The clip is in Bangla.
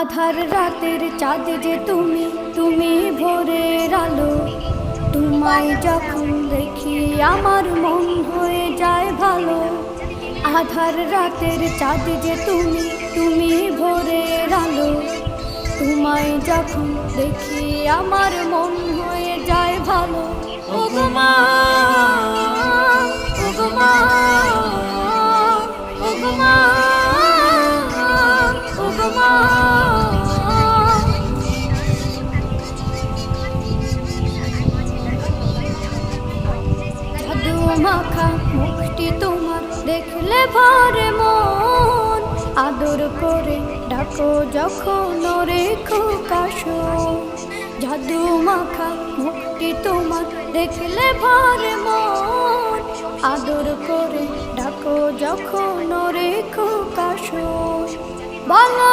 আধার রাতের চাঁদ যে তুমি, তুমি ভোরের আলো। তোমায় যখন দেখি আমার মন হয়ে যায় ভালো। আধার রাতের চাঁদ যে তুমি, তুমি ভোরের আলো। তোমায় যখন দেখি আমার মন হয়ে যায় ভালো। ও গো মা, ও গো মা, ও গো মা, ও গো মা। জাদু মাখা মুখটি তোমার দেখলে ভরে মন। আদর করে ডাকো যখন ওরে খোকাশো। জাদু মাখা মুখটি তোমার দেখলে ভরে মন। আদর করে ডাকো যখন ওরে খোকাশো। বলো